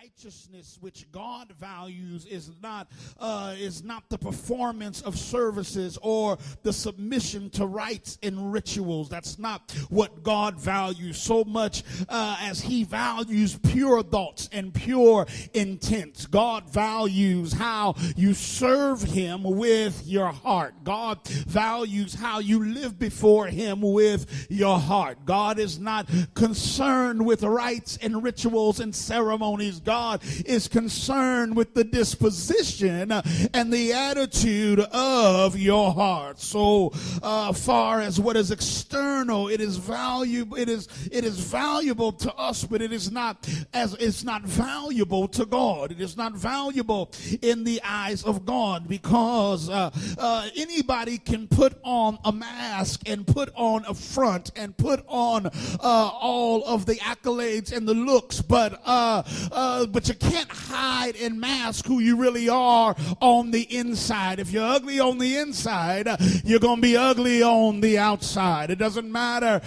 righteousness which God values is not the performance of services or the submission to rites and rituals. That's not what God values so much as he values pure thoughts and pure intents. God values how you serve him with your heart. God values how you live before him with your heart. God is not concerned with rites and rituals and ceremonies. God is concerned with the disposition and the attitude of your heart. So far as what is external, it is valuable. It is valuable to us, but it's not valuable to God. It is not valuable in the eyes of God, because anybody can put on a mask and put on a front and put on all of the accolades and the looks, but you can't hide and mask who you really are on the inside. If you're ugly on the inside, you're going to be ugly on the outside. It doesn't matter.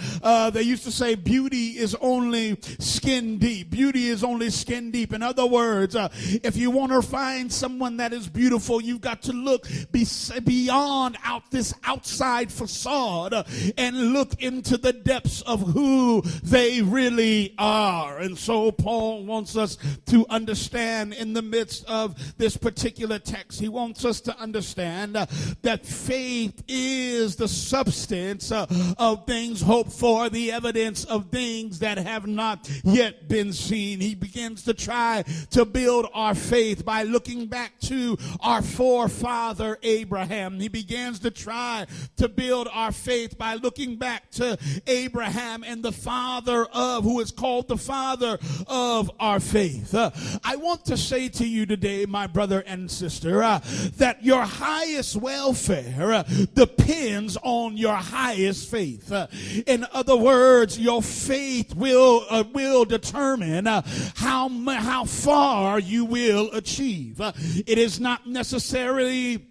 They used to say beauty is only skin deep. Beauty is only skin deep. In other words, if you want to find someone that is beautiful, you've got to look beyond this outside facade and look into the depths of who they really are. And so Paul wants us to understand in the midst of this particular text, he wants us to understand that faith is the substance of things hoped for, the evidence of things that have not yet been seen. He begins to try to build our faith by looking back to our forefather Abraham. He begins to try to build our faith by looking back to Abraham and the father of, who is called the father of our faith. I want to say to you today, my brother and sister, that your highest welfare depends on your highest faith. In other words, your faith will determine how far you will achieve. It is not necessarily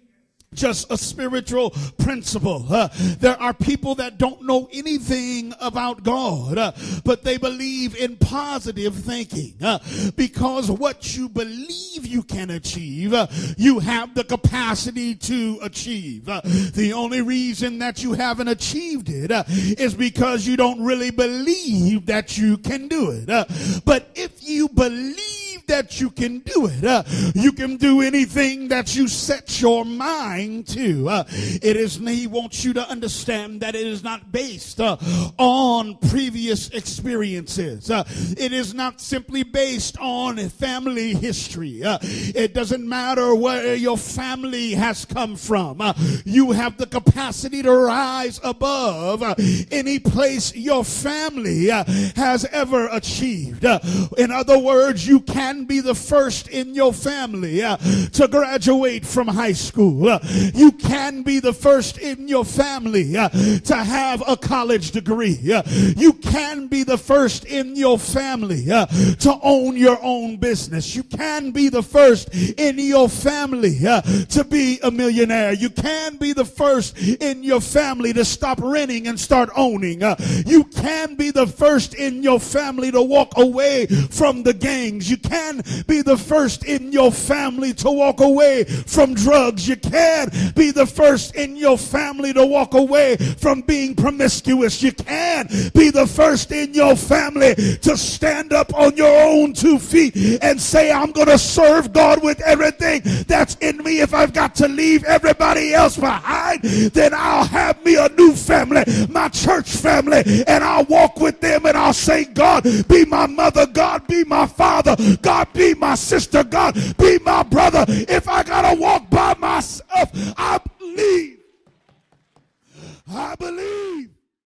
just a spiritual principle. There are people that don't know anything about God, but they believe in positive thinking. Because what you believe you can achieve, you have the capacity to achieve. The only reason that you haven't achieved it is because you don't really believe that you can do it. But if you believe that you can do it, you can do anything that you set your mind to. He wants you to understand that it is not based on previous experiences. It is not simply based on family history. It doesn't matter where your family has come from. You have the capacity to rise above any place your family has ever achieved. In other words, you can be the first in your family to graduate from high school. You can be the first in your family to have a college degree. You can be the first in your family to own your own business. You can be the first in your family to be a millionaire. You can be the first in your family to stop renting and start owning. You can be the first in your family to walk away from the gangs. You can be the first in your family to walk away from drugs. You can be the first in your family to walk away from being promiscuous. You can be the first in your family to stand up on your own 2 feet and say, I'm going to serve God with everything that's in me. If I've got to leave everybody else behind, then I'll have me a new family, my church family, and I'll walk with them and I'll say, God, be my mother. God, be my father. God, be my sister. God, be my brother. If I got to walk by myself, I believe